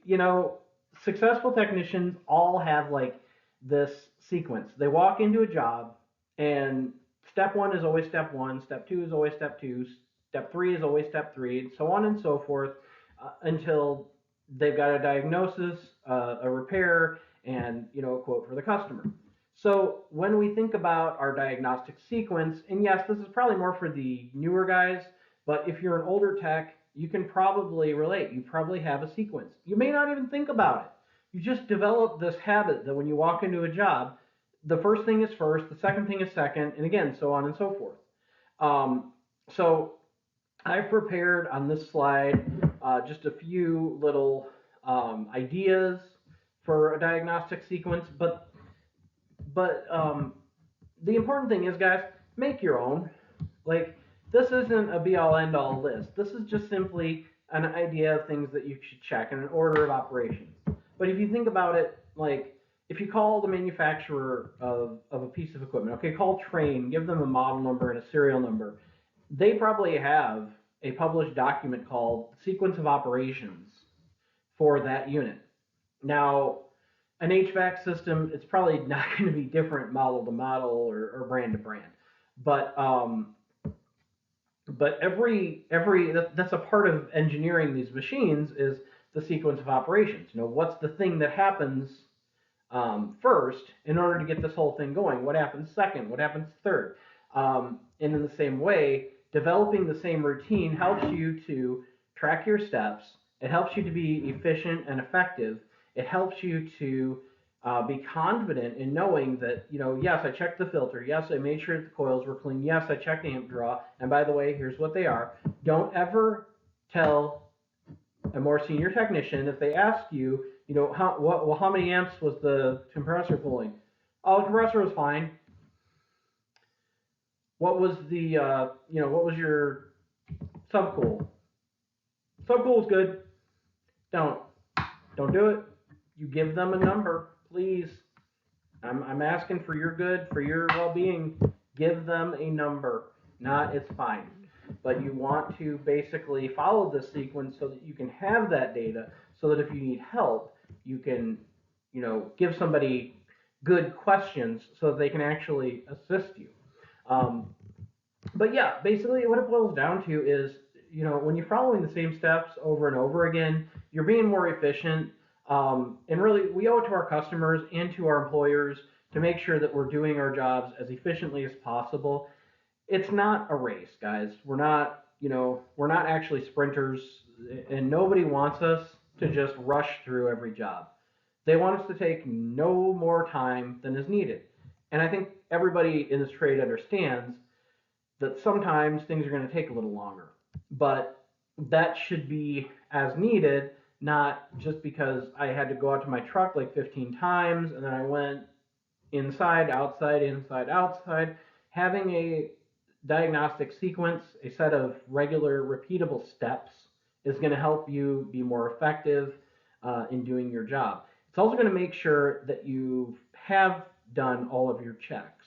successful technicians all have like this sequence. They walk into a job, and step one is always step one, step two is always step two, step three is always step three, and so on and so forth, until they've got a diagnosis, a repair, and a quote for the customer. So when we think about our diagnostic sequence, and yes, this is probably more for the newer guys, but if you're an older tech, you can probably relate. You probably have a sequence. You may not even think about it. You just develop this habit that when you walk into a job, the first thing is first, the second thing is second, and again, so on and so forth. So I've prepared on this slide just a few little ideas for a diagnostic sequence, but the important thing is, guys, make your own. Like, this isn't a be all end all list. This is just simply an idea of things that you should check in an order of operations. But if you think about it, like, if you call the manufacturer of a piece of equipment, okay, call Train, give them a model number and a serial number. They probably have a published document called Sequence of Operations for that unit. Now, an HVAC system, it's probably not going to be different model to model or brand to brand, but that's a part of engineering these machines is the sequence of operations. What's the thing that happens first in order to get this whole thing going? What happens second? What happens third? And in the same way, developing the same routine helps you to track your steps. It helps you to be efficient and effective. It helps you to be confident in knowing that, yes, I checked the filter. Yes, I made sure that the coils were clean. Yes, I checked amp draw. And by the way, here's what they are. Don't ever tell a more senior technician if they ask you, how many amps was the compressor pulling? Oh, the compressor was fine. What was what was your subcool? Subcool was good. Don't do it. You give them a number, please. I'm asking for your good, for your well-being. Give them a number. Not it's fine. But you want to basically follow this sequence so that you can have that data, so that if you need help, you can, give somebody good questions so that they can actually assist you. But yeah, basically what it boils down to is, when you're following the same steps over and over again, you're being more efficient. And really, we owe it to our customers and to our employers to make sure that we're doing our jobs as efficiently as possible. It's not a race, guys. We're not actually sprinters, and nobody wants us to just rush through every job. They want us to take no more time than is needed. And I think everybody in this trade understands that sometimes things are going to take a little longer, but that should be as needed, not just because I had to go out to my truck like 15 times and then I went inside, outside, inside, outside. Having a diagnostic sequence, a set of regular repeatable steps, is going to help you be more effective in doing your job. It's also going to make sure that you have done all of your checks.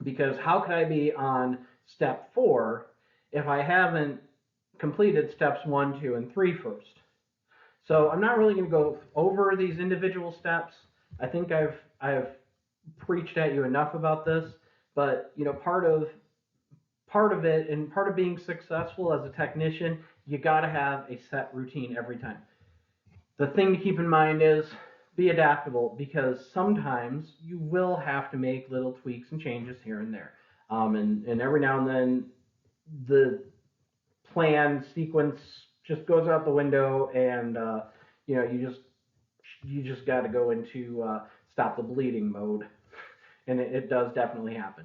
Because how could I be on step 4 if I haven't completed steps 1, 2, and 3 first? So I'm not really going to go over these individual steps. I think I've preached at you enough about this. But part of it and part of being successful as a technician, you got to have a set routine every time. The thing to keep in mind is be adaptable because sometimes you will have to make little tweaks and changes here and there. And every now and then the plan sequence just goes out the window, and you just got to go into stop the bleeding mode, and it does definitely happen.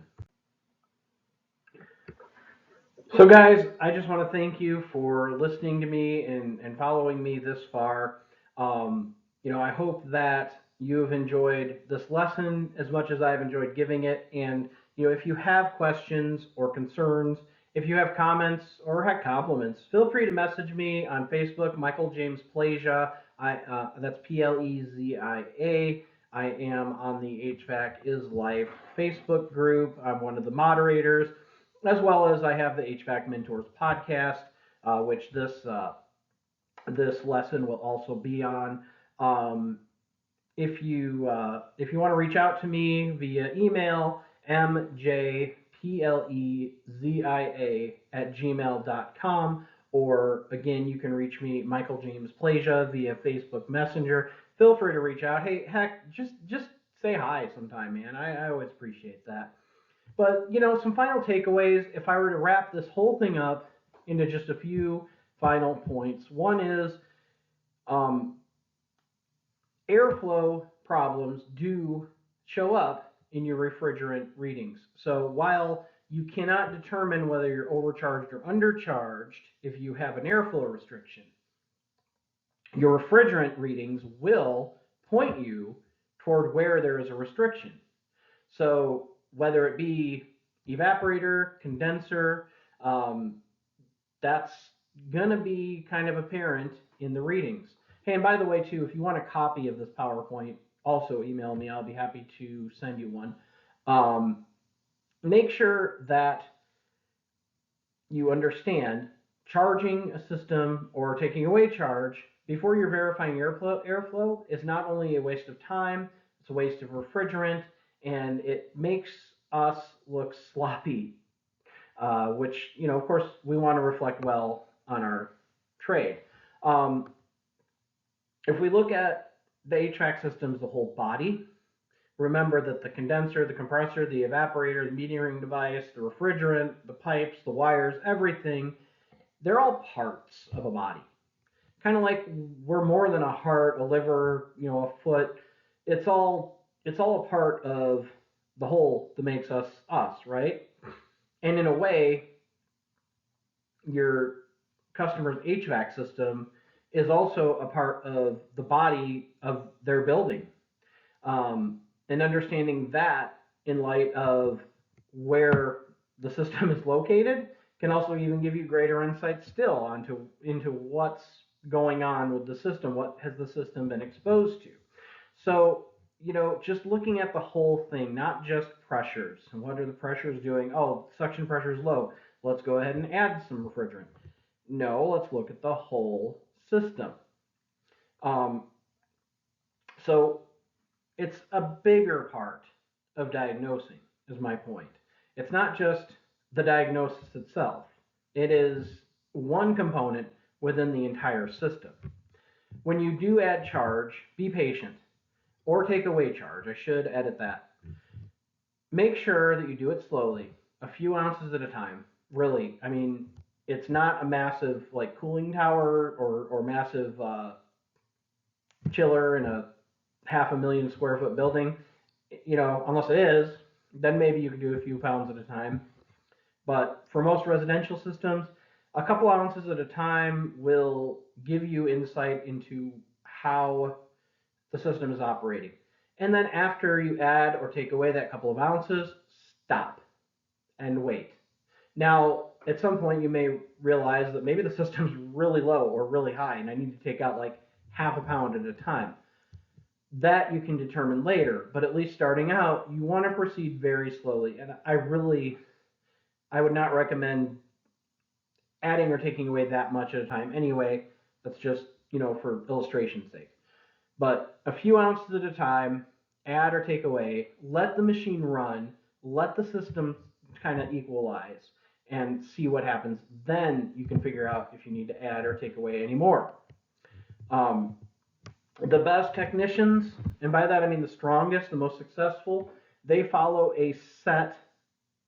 So, guys, I just want to thank you for listening to me and following me this far. I hope that you've enjoyed this lesson as much as I've enjoyed giving it. And, if you have questions or concerns, if you have comments or heck compliments, feel free to message me on Facebook, Michael James Plazia. That's Plezia. I am on the HVAC is Life Facebook group. I'm one of the moderators, as well as I have the HVAC Mentors podcast, which this lesson will also be on. Um, if you want to reach out to me via email, mjplezia@gmail.com, or again, you can reach me, Michael James Plazia, via Facebook Messenger. Feel free to reach out. Hey, heck, just say hi sometime, man. I always appreciate that. But, some final takeaways, if I were to wrap this whole thing up into just a few final points. One is um, airflow problems do show up in your refrigerant readings. So while you cannot determine whether you're overcharged or undercharged if you have an airflow restriction, your refrigerant readings will point you toward where there is a restriction. So whether it be evaporator, condenser, um, that's gonna be kind of apparent in the readings. Hey, and by the way, too, if you want a copy of this PowerPoint, also email me. I'll be happy to send you one. Um, Make sure that you understand charging a system or taking away charge before you're verifying airflow is not only a waste of time, it's a waste of refrigerant, and it makes us look sloppy, which, of course, we want to reflect well on our trade. Um, if we look at the HVAC system as the whole body, remember that the condenser, the compressor, the evaporator, the metering device, the refrigerant, the pipes, the wires, everything, they're all parts of a body. Kind of like we're more than a heart, a liver, a foot. It's all a part of the whole that makes us, right? And in a way, your customer's HVAC system is also a part of the body of their building. And understanding that in light of where the system is located can also even give you greater insight still into what's going on with the system. What has the system been exposed to? So, just looking at the whole thing, not just pressures. And what are the pressures doing? Oh, suction pressure is low. Let's go ahead and add some refrigerant. No, let's look at the whole system. Um, so it's a bigger part of diagnosing, is my point. It's not just the diagnosis itself, it is one component within the entire system. When you do add charge, be patient, or take away charge. I should edit that. Make sure that you do it slowly, a few ounces at a time. Really, I mean, it's not a massive like cooling tower or massive chiller in a 500,000 square foot building. Unless it is, then maybe you can do a few pounds at a time. But for most residential systems, a couple ounces at a time will give you insight into how the system is operating. And then after you add or take away that couple of ounces, stop and wait. Now, at some point, you may realize that maybe the system's really low or really high, and I need to take out like half a pound at a time. That you can determine later, but at least starting out, you want to proceed very slowly. And I would not recommend adding or taking away that much at a time anyway. That's just, for illustration's sake. But a few ounces at a time, add or take away, let the machine run, let the system kind of equalize and see what happens. Then you can figure out if you need to add or take away any more. Um, the best technicians, and by that I mean the strongest, the most successful, they follow a set,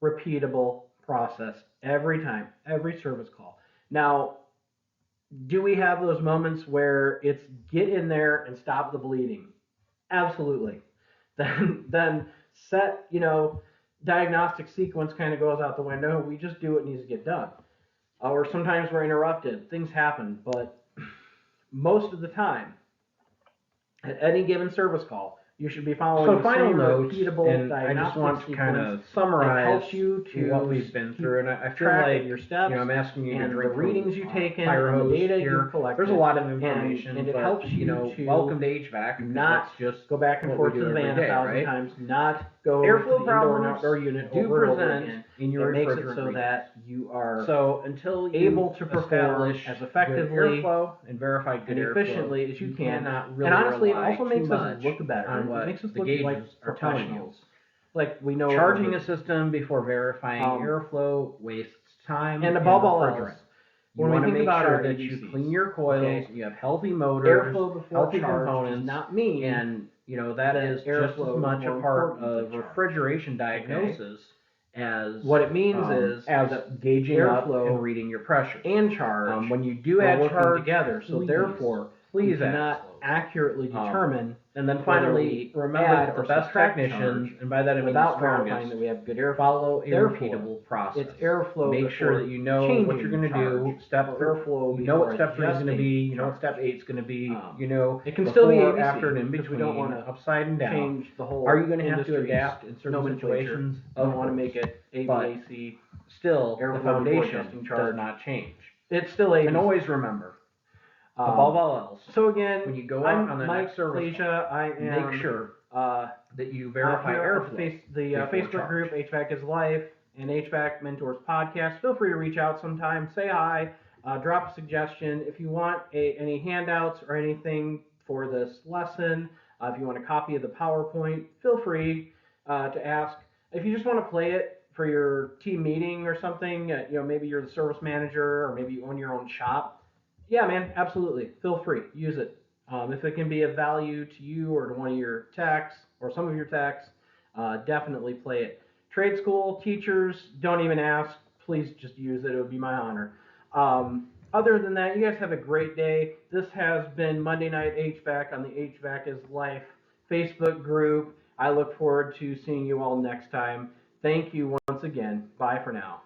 repeatable process every time, every service call. Now, do we have those moments where it's get in there and stop the bleeding? Absolutely. Then set, diagnostic sequence kind of goes out the window. We just do what needs to get done. Or sometimes we're interrupted. Things happen, but most of the time, at any given service call, you should be following
So
the
final
same
notes,
repeatable
and I
diagnostic
just want to kind
sequence
of summarize
that helps you to
what we've been through, and I feel
track
like
your steps
I'm asking you to
and the
drink
readings
from
you've taken
fire
and the
hose
data
here.
you've collected.
There's a lot of information,
and it
but
helps you to
welcome to HVAC.
not
that's just
go back and
what
forth
we
to
do
the
every
van
day,
1,000
right?
times, not go
Airflow
to the indoor and
problems
outdoor unit
do
over and over
present
again.
in your
It makes it
refrigerant
so
readings.
that you are
So until you
able to perform
establish
as
good
effectively
airflow and verify good
and
airflow,
efficiently as you can.
cannot really
And honestly, it
rely
also
too
makes us
much
look better.
on
It
what
makes us
the
look
gauges
like
are telling you.
professionals. Like we know
Charging
what
a system before verifying airflow wastes time
and above all
refrigerant.
else,
You
when we
want to
think
make
about
sure
our
that you
ABCs,
clean your coils,
okay,
you have healthy motors,
airflow before
healthy
charge
components,
does not mean
and that is just
airflow
as much
is
a
more
part
important
of
than charge.
refrigeration diagnosis as
what it means is
as
that
gauging up
airflow
and reading your pressure.
and charge
When you do
are
add
working
charge
together, so
please,
therefore we
please add
cannot
slows.
accurately determine
And then
whether
finally,
we
remember
add
that the
or
best
subtract
technicians,
charge
and by that I mean the
without verifying
strongest,
that we have good airflow.
follow a
Therefore,
repeatable process.
it's airflow
Make sure
before
that you know what you're going to do.
changing
Step
charge,
three,
or airflow
you know what
before
step 3 is going to be. You know what
adjusting
step 8 is going to be.
It can
before,
still be ABC,
after, and in
because we
between,
don't want to
upside and down.
change the whole
Are you going to have to
industry's
adapt in certain
nomenclature.
situations?
We don't want to make it
But
ABAC.
still, the
airflow before
foundation
adjusting
does
charge.
not change.
It's still ABC.
And always remember, above all else,
so again,
when you go out
I'm
on the
Mike
next service call,
I am
make sure that you verify
here at
airflow.
the Facebook
charge.
group HVAC is Life and HVAC Mentors podcast. Feel free to reach out sometime, say hi, drop a suggestion. If you want any handouts or anything for this lesson, if you want a copy of the PowerPoint, feel free to ask. If you just want to play it for your team meeting or something, maybe you're the service manager or maybe you own your own shop. Yeah, man, absolutely. Feel free. Use it. If it can be of value to you or to one of your techs or some of your techs, definitely play it. Trade school teachers, don't even ask. Please just use it. It would be my honor. Other than that, you guys have a great day. This has been Monday Night HVAC on the HVAC is Life Facebook group. I look forward to seeing you all next time. Thank you once again. Bye for now.